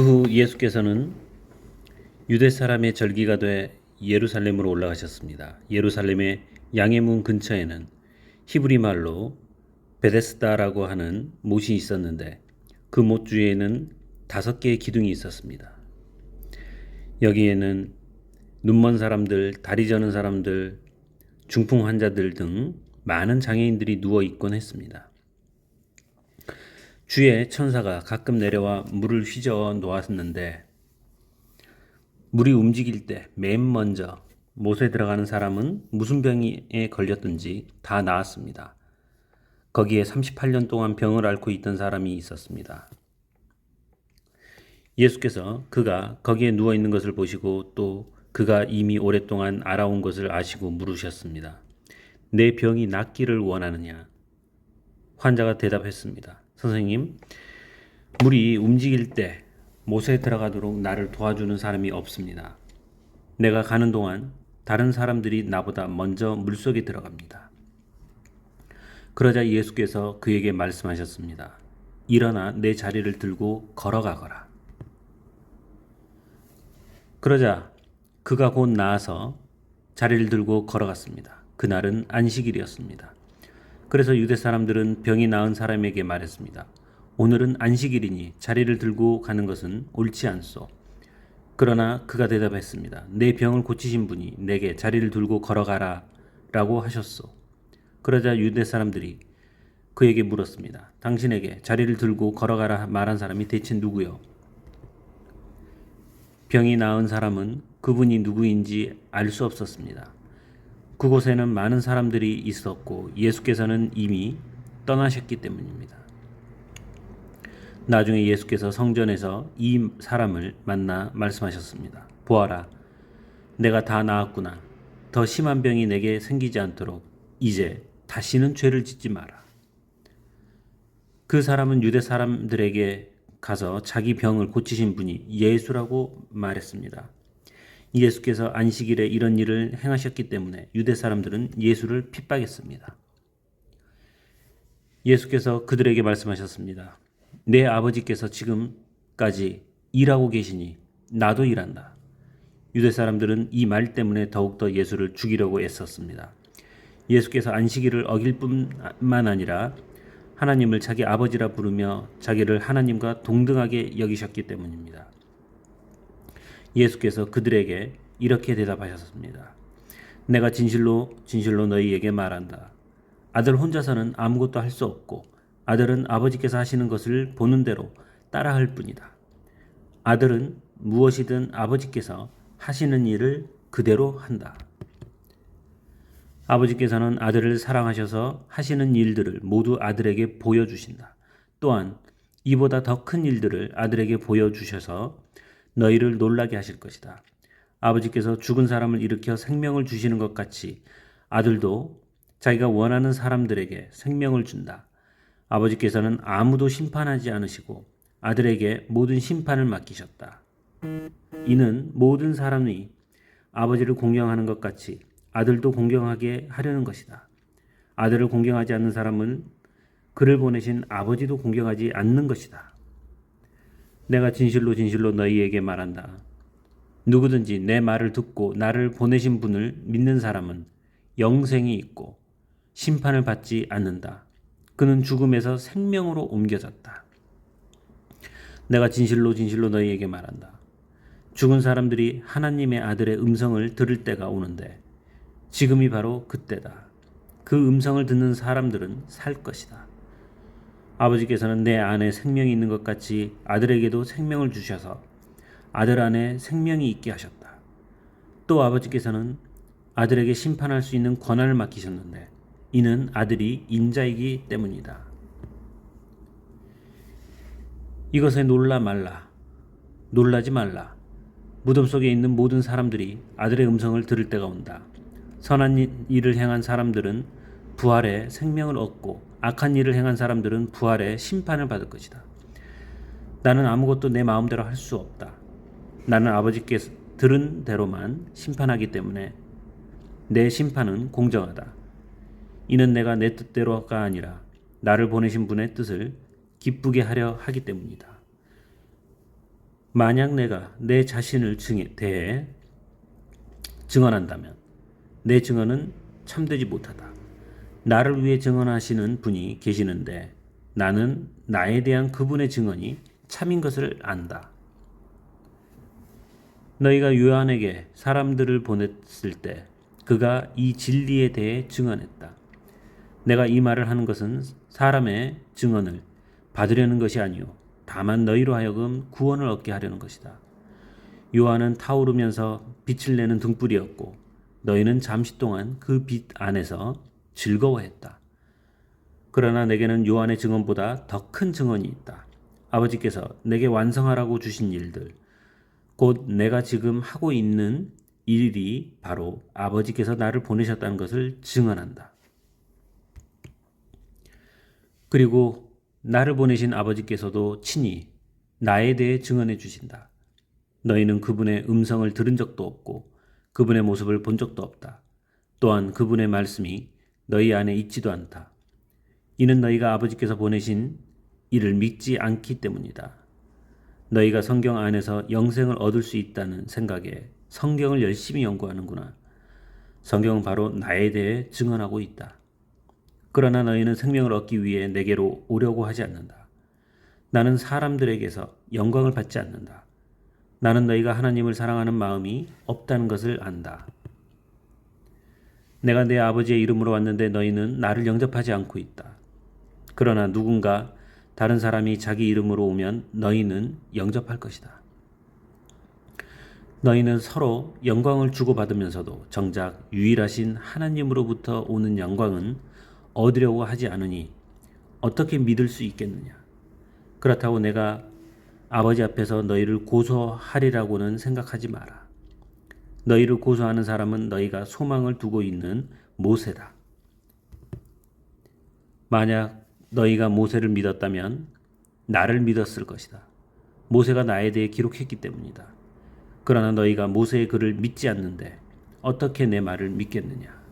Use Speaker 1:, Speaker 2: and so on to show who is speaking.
Speaker 1: 후 예수께서는 유대 사람의 절기가 돼 예루살렘으로 올라가셨습니다. 예루살렘의 양의 문 근처에는 히브리 말로 베데스다라고 하는 못이 있었는데 그 못 주위에는 5개의 기둥이 있었습니다. 여기에는 눈먼 사람들, 다리 저는 사람들, 중풍 환자들 등 많은 장애인들이 누워 있곤 했습니다. 주의 천사가 가끔 내려와 물을 휘저어 놓았는데 물이 움직일 때 맨 먼저 못에 들어가는 사람은 무슨 병에 걸렸든지 다 나았습니다. 거기에 38년 동안 병을 앓고 있던 사람이 있었습니다. 예수께서 그가 거기에 누워 있는 것을 보시고 또 그가 이미 오랫동안 알아온 것을 아시고 물으셨습니다. 내 병이 낫기를 원하느냐? 환자가 대답했습니다. 선생님, 물이 움직일 때 못에 들어가도록 나를 도와주는 사람이 없습니다. 내가 가는 동안 다른 사람들이 나보다 먼저 물속에 들어갑니다. 그러자 예수께서 그에게 말씀하셨습니다. 일어나 내 자리를 들고 걸어가거라. 그러자 그가 곧 나아서 자리를 들고 걸어갔습니다. 그날은 안식일이었습니다. 그래서 유대 사람들은 병이 나은 사람에게 말했습니다. 오늘은 안식일이니 자리를 들고 가는 것은 옳지 않소. 그러나 그가 대답했습니다. 내 병을 고치신 분이 내게 자리를 들고 걸어가라 라고 하셨소. 그러자 유대 사람들이 그에게 물었습니다. 당신에게 자리를 들고 걸어가라 말한 사람이 대체 누구요? 병이 나은 사람은 그분이 누구인지 알 수 없었습니다. 그곳에는 많은 사람들이 있었고 예수께서는 이미 떠나셨기 때문입니다. 나중에 예수께서 성전에서 이 사람을 만나 말씀하셨습니다. 보아라, 내가 다 나았구나. 더 심한 병이 내게 생기지 않도록 이제 다시는 죄를 짓지 마라. 그 사람은 유대 사람들에게 가서 자기 병을 고치신 분이 예수라고 말했습니다. 예수께서 안식일에 이런 일을 행하셨기 때문에 유대 사람들은 예수를 핍박했습니다. 예수께서 그들에게 말씀하셨습니다. 내 아버지께서 지금까지 일하고 계시니 나도 일한다. 유대 사람들은 이 말 때문에 더욱더 예수를 죽이려고 애썼습니다. 예수께서 안식일을 어길 뿐만 아니라 하나님을 자기 아버지라 부르며 자기를 하나님과 동등하게 여기셨기 때문입니다. 예수께서 그들에게 이렇게 대답하셨습니다. 내가 진실로 진실로 너희에게 말한다. 아들 혼자서는 아무것도 할 수 없고 아들은 아버지께서 하시는 것을 보는 대로 따라할 뿐이다. 아들은 무엇이든 아버지께서 하시는 일을 그대로 한다. 아버지께서는 아들을 사랑하셔서 하시는 일들을 모두 아들에게 보여주신다. 또한 이보다 더 큰 일들을 아들에게 보여주셔서 너희를 놀라게 하실 것이다. 아버지께서 죽은 사람을 일으켜 생명을 주시는 것 같이 아들도 자기가 원하는 사람들에게 생명을 준다. 아버지께서는 아무도 심판하지 않으시고 아들에게 모든 심판을 맡기셨다. 이는 모든 사람이 아버지를 공경하는 것 같이 아들도 공경하게 하려는 것이다. 아들을 공경하지 않는 사람은 그를 보내신 아버지도 공경하지 않는 것이다. 내가 진실로 진실로 너희에게 말한다. 누구든지 내 말을 듣고 나를 보내신 분을 믿는 사람은 영생이 있고 심판을 받지 않는다. 그는 죽음에서 생명으로 옮겨졌다. 내가 진실로 진실로 너희에게 말한다. 죽은 사람들이 하나님의 아들의 음성을 들을 때가 오는데 지금이 바로 그때다. 그 음성을 듣는 사람들은 살 것이다. 아버지께서는 내 안에 생명이 있는 것 같이 아들에게도 생명을 주셔서 아들 안에 생명이 있게 하셨다. 또 아버지께서는 아들에게 심판할 수 있는 권한을 맡기셨는데 이는 아들이 인자이기 때문이다. 이것에 놀라지 말라. 무덤 속에 있는 모든 사람들이 아들의 음성을 들을 때가 온다. 선한 일을 행한 사람들은 부활의 생명을 얻고 악한 일을 행한 사람들은 부활의 심판을 받을 것이다. 나는 아무것도 내 마음대로 할 수 없다. 나는 아버지께서 들은 대로만 심판하기 때문에 내 심판은 공정하다. 이는 내가 내 뜻대로가 아니라 나를 보내신 분의 뜻을 기쁘게 하려 하기 때문이다. 만약 내가 내 자신을 대해 증언한다면 내 증언은 참되지 못하다. 나를 위해 증언하시는 분이 계시는데 나는 나에 대한 그분의 증언이 참인 것을 안다. 너희가 요한에게 사람들을 보냈을 때 그가 이 진리에 대해 증언했다. 내가 이 말을 하는 것은 사람의 증언을 받으려는 것이 아니요 다만 너희로 하여금 구원을 얻게 하려는 것이다. 요한은 타오르면서 빛을 내는 등불이었고 너희는 잠시 동안 그 빛 안에서 즐거워했다. 그러나 내게는 요한의 증언보다 더 큰 증언이 있다. 아버지께서 내게 완성하라고 주신 일들, 곧 내가 지금 하고 있는 일이 바로 아버지께서 나를 보내셨다는 것을 증언한다. 그리고 나를 보내신 아버지께서도 친히 나에 대해 증언해 주신다. 너희는 그분의 음성을 들은 적도 없고 그분의 모습을 본 적도 없다. 또한 그분의 말씀이 너희 안에 있지도 않다. 이는 너희가 아버지께서 보내신 이를 믿지 않기 때문이다. 너희가 성경 안에서 영생을 얻을 수 있다는 생각에 성경을 열심히 연구하는구나. 성경은 바로 나에 대해 증언하고 있다. 그러나 너희는 생명을 얻기 위해 내게로 오려고 하지 않는다. 나는 사람들에게서 영광을 받지 않는다. 나는 너희가 하나님을 사랑하는 마음이 없다는 것을 안다. 내가 내 아버지의 이름으로 왔는데 너희는 나를 영접하지 않고 있다. 그러나 누군가 다른 사람이 자기 이름으로 오면 너희는 영접할 것이다. 너희는 서로 영광을 주고받으면서도 정작 유일하신 하나님으로부터 오는 영광은 얻으려고 하지 않으니 어떻게 믿을 수 있겠느냐? 그렇다고 내가 아버지 앞에서 너희를 고소하리라고는 생각하지 마라. 너희를 고소하는 사람은 너희가 소망을 두고 있는 모세다. 만약 너희가 모세를 믿었다면 나를 믿었을 것이다. 모세가 나에 대해 기록했기 때문이다. 그러나 너희가 모세의 글을 믿지 않는데 어떻게 내 말을 믿겠느냐?